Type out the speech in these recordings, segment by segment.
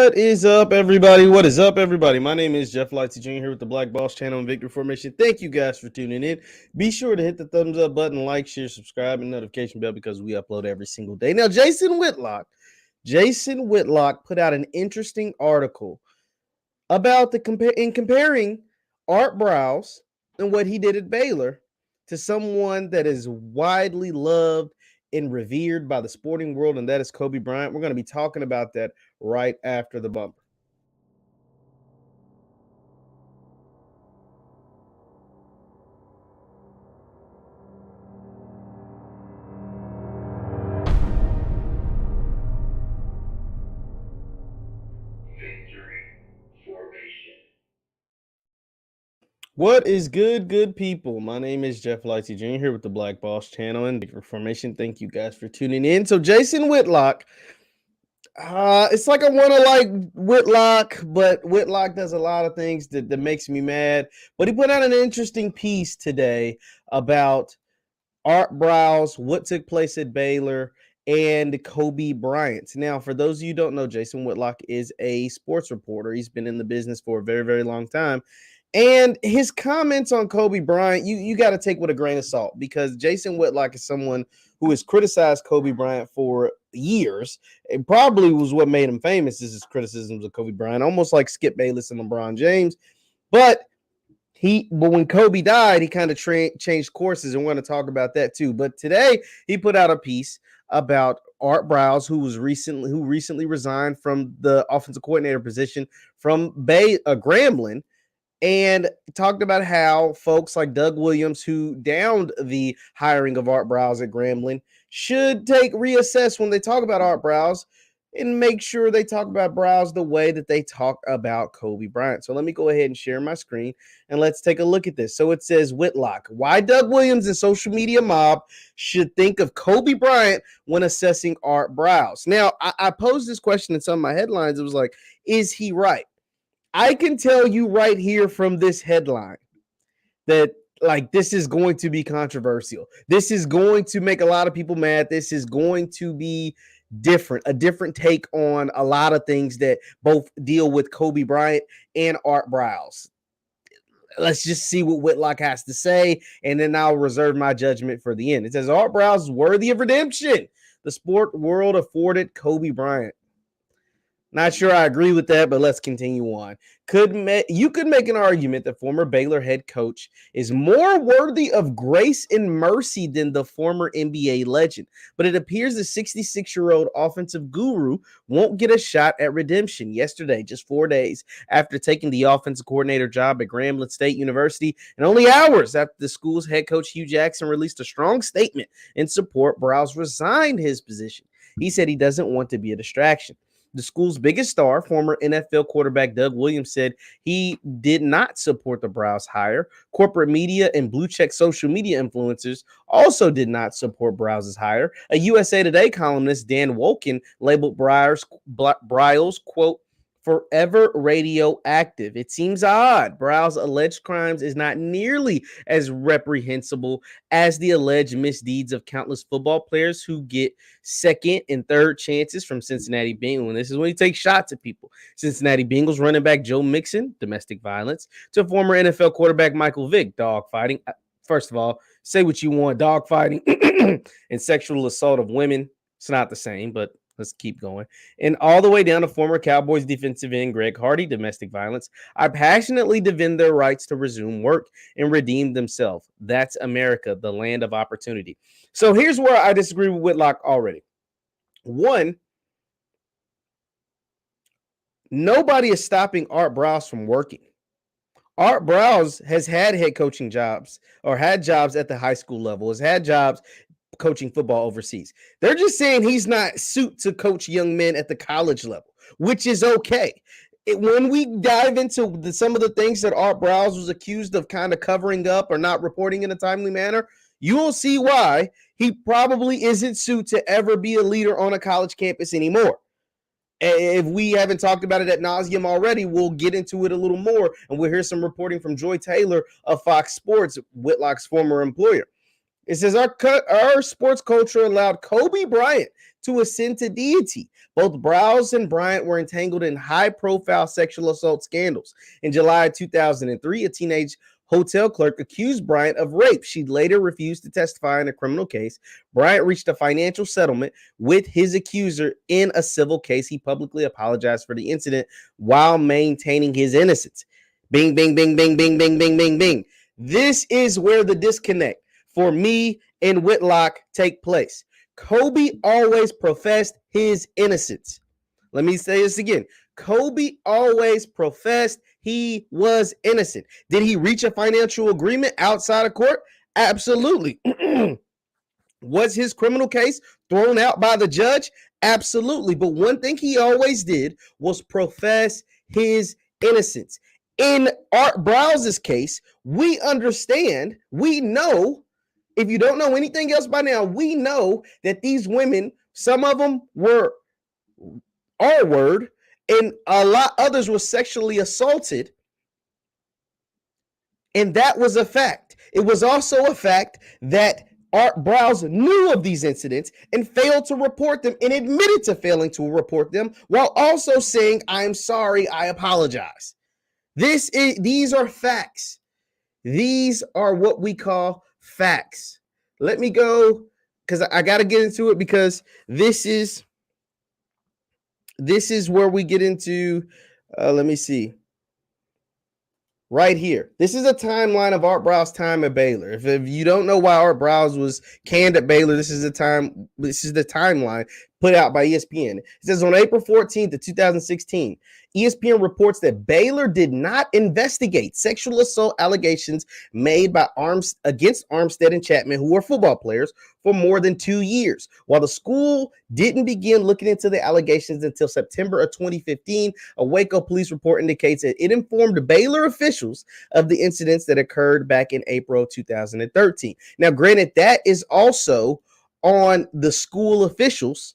What is up, everybody? What is up, everybody? My name is JeffLightsyJr here with the Black Boss channel and Victory Formation. Thank you guys for tuning in. Be sure to hit the thumbs up button, like, share, subscribe, and notification bell because we upload every single day. Now, Jason Whitlock put out an interesting article about comparing Art Briles and what he did at Baylor to someone that is widely loved and revered by the sporting world, and that is Kobe Bryant. We're going to be talking about that right after the bumper. What is good people? My name is JeffLightsYJr here with the Black Boss channel and Victory Formation. Thank you guys for tuning in. So Jason Whitlock, it's like I want to like Whitlock, but Whitlock does a lot of things that makes me mad. But he put out an interesting piece today about Art Briles, what took place at Baylor, and Kobe Bryant. Now, for those of you who don't know, Jason Whitlock is a sports reporter. He's been in the business for a very, very long time. And his comments on Kobe Bryant, you got to take with a grain of salt because Jason Whitlock is someone who has criticized Kobe Bryant for years. It probably was what made him famous, is his criticisms of Kobe Bryant, almost like Skip Bayless and LeBron James. But when Kobe died, he kind of changed courses, and we're going to talk about that too. But today he put out a piece about Art Briles, who recently resigned from the offensive coordinator position from Grambling, and talked about how folks like Doug Williams, who downed the hiring of Art Briles at Grambling, should reassess when they talk about Art Briles and make sure they talk about Briles the way that they talk about Kobe Bryant. So let me go ahead and share my screen and let's take a look at this. So it says, Whitlock, why Doug Williams and social media mob should think of Kobe Bryant when assessing Art Briles. Now, I posed this question in some of my headlines. It was like, is he right? I can tell you right here from this headline that this is going to be controversial. This is going to make a lot of people mad. This is going to be a different take on a lot of things that both deal with Kobe Bryant and Art Briles. Let's just see what Whitlock has to say, and then I'll reserve my judgment for the end. It says Art Briles is worthy of redemption. The sport world afforded Kobe Bryant. Not sure I agree with that, but let's continue on. You could make an argument that former Baylor head coach is more worthy of grace and mercy than the former NBA legend, but it appears the 66-year-old offensive guru won't get a shot at redemption. Yesterday, just 4 days after taking the offensive coordinator job at Grambling State University, and only hours after the school's head coach Hugh Jackson released a strong statement in support, Briles resigned his position. He said he doesn't want to be a distraction. The school's biggest star, former NFL quarterback Doug Williams, said he did not support the Briles hire. Corporate media and blue-check social media influencers also did not support Briles' hire. A USA Today columnist, Dan Wolken, labeled Briles, quote, forever radioactive. It seems odd. Briles' alleged crimes is not nearly as reprehensible as the alleged misdeeds of countless football players who get second and third chances from Cincinnati Bengals. And this is when he takes shots at people. Cincinnati Bengals running back Joe Mixon, domestic violence, to former NFL quarterback Michael Vick, dogfighting. First of all, say what you want, dogfighting and sexual assault of women. It's not the same, but let's keep going. And all the way down to former Cowboys defensive end Greg Hardy, domestic violence. I passionately defend their rights to resume work and redeem themselves. That's America, the land of opportunity. So here's where I disagree with Whitlock already. One, nobody is stopping Art Briles from working. Art Briles has had head coaching jobs or had jobs at the high school level, has had jobs coaching football overseas. They're just saying he's not suited to coach young men at the college level, which is okay. When we dive into some of the things that Art Briles was accused of kind of covering up or not reporting in a timely manner, you will see why he probably isn't suited to ever be a leader on a college campus anymore. If we haven't talked about it ad nauseum already, we'll get into it a little more, and we'll hear some reporting from Joy Taylor of Fox Sports, Whitlock's former employer. It says our sports culture allowed Kobe Bryant to ascend to deity. Both Briles and Bryant were entangled in high-profile sexual assault scandals. In July 2003, a teenage hotel clerk accused Bryant of rape. She later refused to testify in a criminal case. Bryant reached a financial settlement with his accuser in a civil case. He publicly apologized for the incident while maintaining his innocence. Bing, bing, bing, bing, bing, bing, bing, bing, bing. This is where the disconnect for me and Whitlock take place. Kobe always professed his innocence. Let me say this again. Kobe always professed he was innocent. Did he reach a financial agreement outside of court? Absolutely. Was his criminal case thrown out by the judge? Absolutely. But one thing he always did was profess his innocence. In Art Briles' case, we understand, we know, if you don't know anything else by now, we know that these women, some of them were R-word, and a lot others were sexually assaulted. And that was a fact. It was also a fact that Art Briles knew of these incidents and failed to report them and admitted to failing to report them while also saying, I'm sorry, I apologize. These are facts. These are what we call facts. Let me go because I got to get into it because this is where we get into, let me see. Right here. This is a timeline of Art Briles' time at Baylor. If you don't know why Art Briles was canned at Baylor, this is the timeline put out by ESPN. It says on April 14th of 2016, ESPN reports that Baylor did not investigate sexual assault allegations made by against Armstead and Chapman, who were football players, for more than 2 years. While the school didn't begin looking into the allegations until September of 2015, a Waco police report indicates that it informed Baylor officials of the incidents that occurred back in April 2013. Now, granted, that is also on the school officials,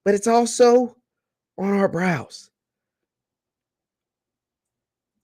but it's also on Art Briles.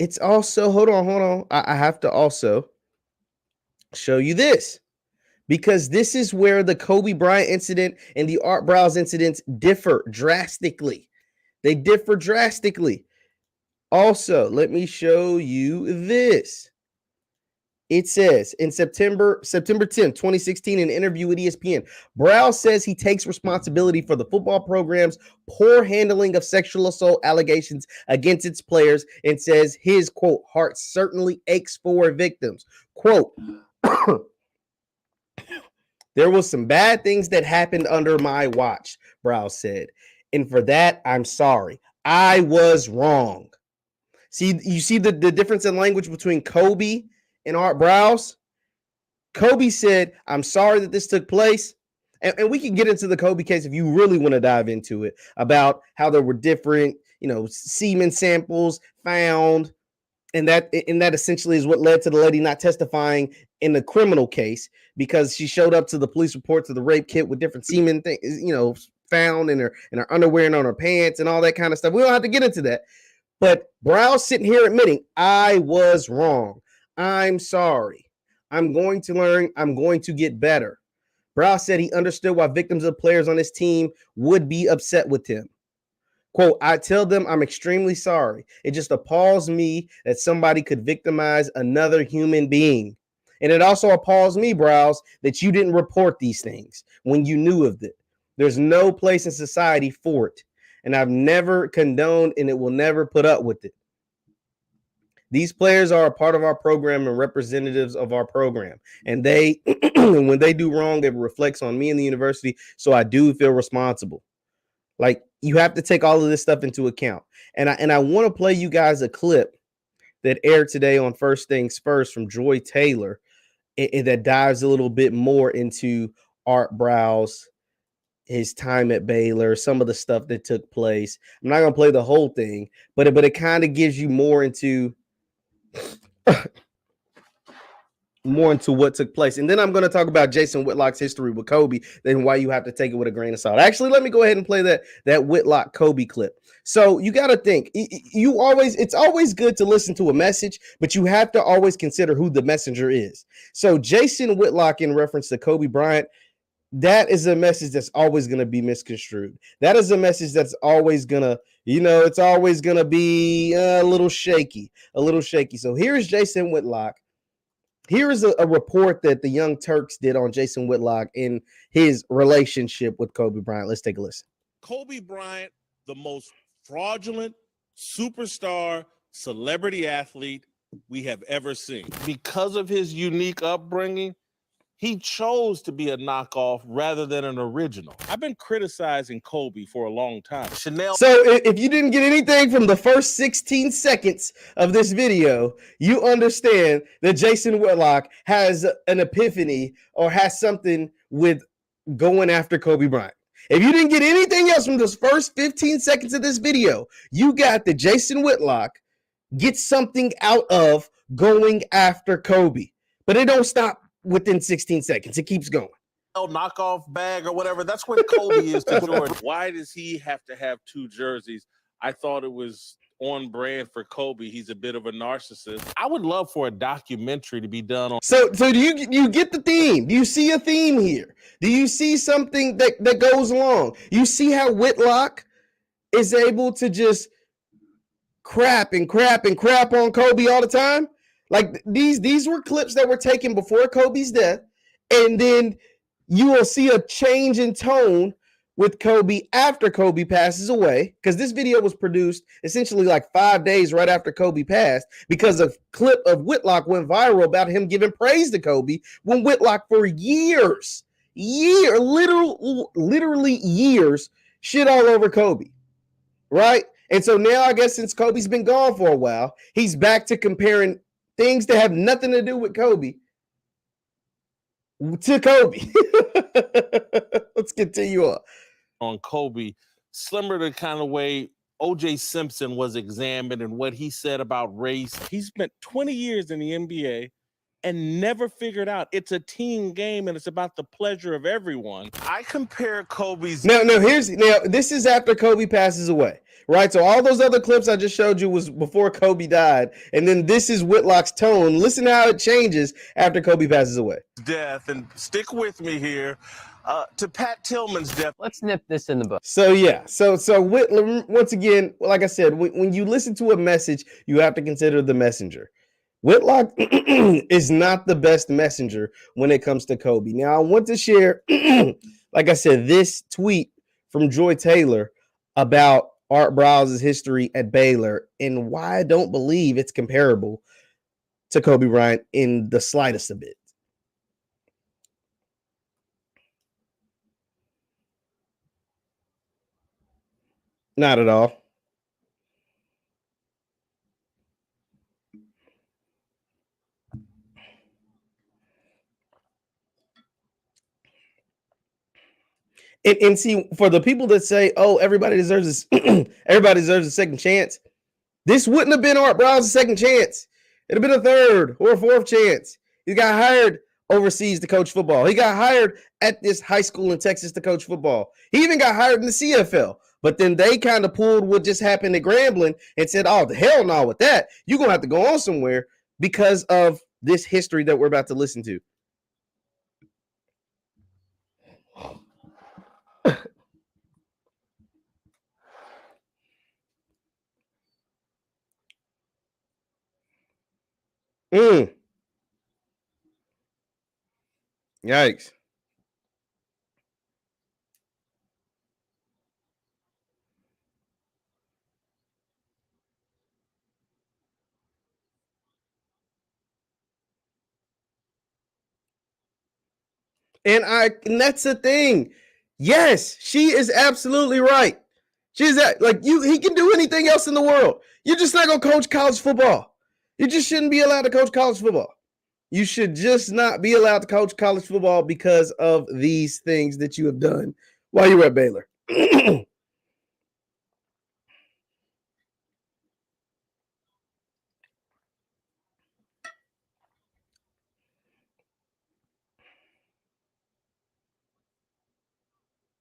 It's also, hold on. I have to also show you this because this is where the Kobe Bryant incident and the Art Briles incidents differ drastically. They differ drastically. Also, let me show you this. It says in September 10, 2016, in an interview with ESPN, Briles says he takes responsibility for the football program's poor handling of sexual assault allegations against its players and says his, quote, heart certainly aches for victims. Quote, there was some bad things that happened under my watch, Briles said. And for that, I'm sorry. I was wrong. See, you see the difference in language between Kobe and Art Briles? Kobe said, I'm sorry that this took place. And we can get into the Kobe case if you really want to dive into it, about how there were different, semen samples found. And that essentially is what led to the lady not testifying in the criminal case, because she showed up to the police report to the rape kit with different semen things, found in her underwear and on her pants and all that kind of stuff. We don't have to get into that. But Briles sitting here admitting, I was wrong. I'm sorry. I'm going to learn. I'm going to get better. Briles said he understood why victims of players on his team would be upset with him. Quote, I tell them I'm extremely sorry. It just appalls me that somebody could victimize another human being. And it also appalls me, Briles, that you didn't report these things when you knew of it. There's no place in society for it. And I've never condoned and it will never put up with it. These players are a part of our program and representatives of our program. And they, when they do wrong, it reflects on me and the university. So I do feel responsible. Like, you have to take all of this stuff into account. And I want to play you guys a clip that aired today on First Things First from Joy Taylor that dives a little bit more into Art Briles, his time at Baylor, some of the stuff that took place. I'm not going to play the whole thing, but it kind of gives you more into more into what took place. And then I'm going to talk about Jason Whitlock's history with Kobe, then why you have to take it with a grain of salt. Actually, let me go ahead and play that Whitlock Kobe clip. So you got to think, it's always good to listen to a message, but you have to always consider who the messenger is. So Jason Whitlock, in reference to Kobe Bryant, that is a message that's always going to be misconstrued. That is a message that's always going to, it's always going to be a little shaky. So here's Jason Whitlock. Here is a report that the Young Turks did on Jason Whitlock in his relationship with Kobe Bryant. Let's take a listen. Kobe Bryant, the most fraudulent superstar celebrity athlete we have ever seen. Because of his unique upbringing, he chose to be a knockoff rather than an original. I've been criticizing Kobe for a long time. Chanel. So if you didn't get anything from the first 16 seconds of this video, you understand that Jason Whitlock has an epiphany or has something with going after Kobe Bryant. If you didn't get anything else from those first 15 seconds of this video, you got that Jason Whitlock gets something out of going after Kobe. But it don't stop within 16 seconds. It keeps going. Knockoff bag or whatever. That's what Kobe is to Jordan. Why does he have to have two jerseys? I thought it was on brand for Kobe. He's a bit of a narcissist. I would love for a documentary to be done on. So do you get the theme? Do you see a theme here? Do you see something that goes along? You see how Whitlock is able to just crap on Kobe all the time? Like these were clips that were taken before Kobe's death, and then you will see a change in tone with Kobe after Kobe passes away, because this video was produced essentially like 5 days right after Kobe passed, because a clip of Whitlock went viral about him giving praise to Kobe when Whitlock for literally years, shit all over Kobe, right? And so now I guess since Kobe's been gone for a while, he's back to comparing things that have nothing to do with Kobe to Kobe. Let's continue on Kobe, similar to the kind of way O.J. Simpson was examined and what he said about race. He spent 20 years in the NBA and never figured out it's a team game and it's about the pleasure of everyone. I compare Kobe's. Now this is after Kobe passes away, right? So all those other clips I just showed you was before Kobe died, and then this is Whitlock's tone. Listen how it changes after Kobe passes away. Death, and stick with me here. To Pat Tillman's death. Let's nip this in the bud. So yeah, so once again, like I said, when you listen to a message, you have to consider the messenger. Whitlock is not the best messenger when it comes to Kobe. Now I want to share, like I said, this tweet from Joy Taylor about Art Briles' history at Baylor and why I don't believe it's comparable to Kobe Bryant in the slightest a bit. Not at all. And see, for the people that say, "Oh, everybody deserves a second chance," this wouldn't have been Art Briles' second chance. It'd have been a third or a fourth chance. He got hired overseas to coach football. He got hired at this high school in Texas to coach football. He even got hired in the CFL. But then they kind of pulled what just happened at Grambling and said, "Oh, the hell no with that. You're going to have to go on somewhere," because of this history that we're about to listen to. Yikes. And that's the thing. Yes, she is absolutely right. She's like he can do anything else in the world. You're just not gonna coach college football. You just shouldn't be allowed to coach college football. You should just not be allowed to coach college football because of these things that you have done while you were at Baylor.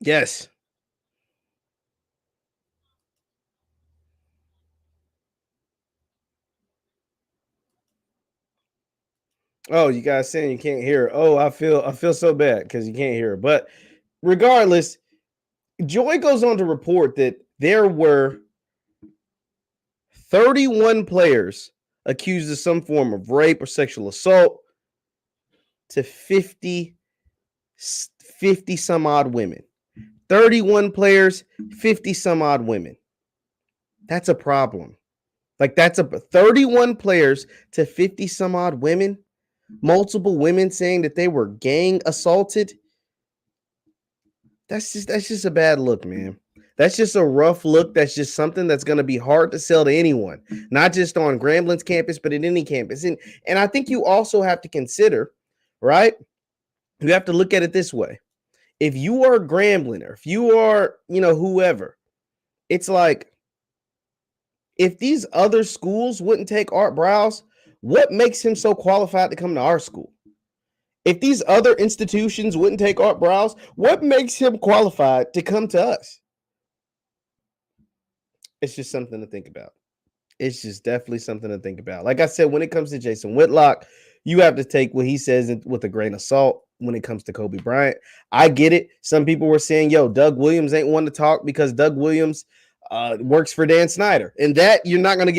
Yes. Oh, you guys saying you can't hear her. Oh, I feel so bad because you can't hear her. But regardless, Joy goes on to report that there were 31 players accused of some form of rape or sexual assault to 50 some odd women. 31 players, 50 some odd women. That's a problem. Like that's a 31 players to 50 some odd women. Multiple women saying that they were gang assaulted. That's just a bad look, man. That's just a rough look. That's just something that's going to be hard to sell to anyone, not just on Grambling's campus, but at any campus. And I think you also have to consider, right? You have to look at it this way. If you are Grambling or if you are, whoever, it's like if these other schools wouldn't take Art Briles, what makes him so qualified to come to our school? If these other institutions wouldn't take Art Briles, what makes him qualified to come to us? It's just something to think about. It's just definitely something to think about. Like I said, when it comes to Jason Whitlock, you have to take what he says with a grain of salt when it comes to Kobe Bryant. I get it. Some people were saying, yo, Doug Williams ain't one to talk because Doug Williams works for Dan Snyder. And that you're never going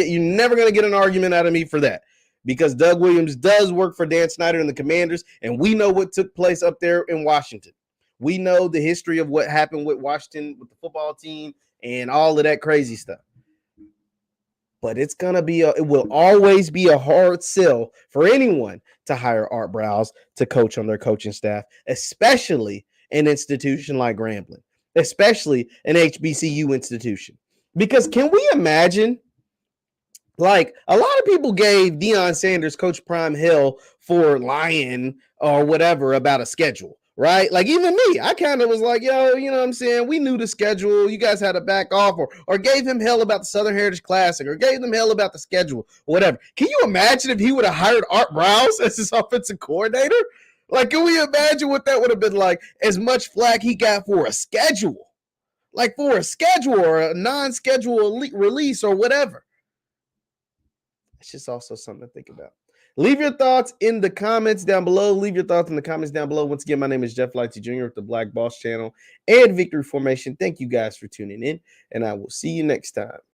to get an argument out of me for that. Because Doug Williams does work for Dan Snyder and the Commanders, and we know what took place up there in Washington. We know the history of what happened with Washington, with the football team, and all of that crazy stuff. But it will always be a hard sell for anyone to hire Art Briles to coach on their coaching staff, especially an institution like Grambling, especially an HBCU institution. Because can we imagine? Like a lot of people gave Deion Sanders, Coach Prime, hell for lying or whatever about a schedule, right? Like even me, I kind of was like, yo, you know what I'm saying? We knew the schedule. You guys had to back off or gave him hell about the Southern Heritage Classic or gave them hell about the schedule or whatever. Can you imagine if he would have hired Art Briles as his offensive coordinator? Like, can we imagine what that would have been like? As much flack he got for a schedule, like for a schedule or a non-schedule release or whatever. It's just also something to think about. Leave your thoughts in the comments down below. Once again, my name is JeffLightsyJr with the Black Boss channel and Victory Formation. Thank you guys for tuning in, and I will see you next time.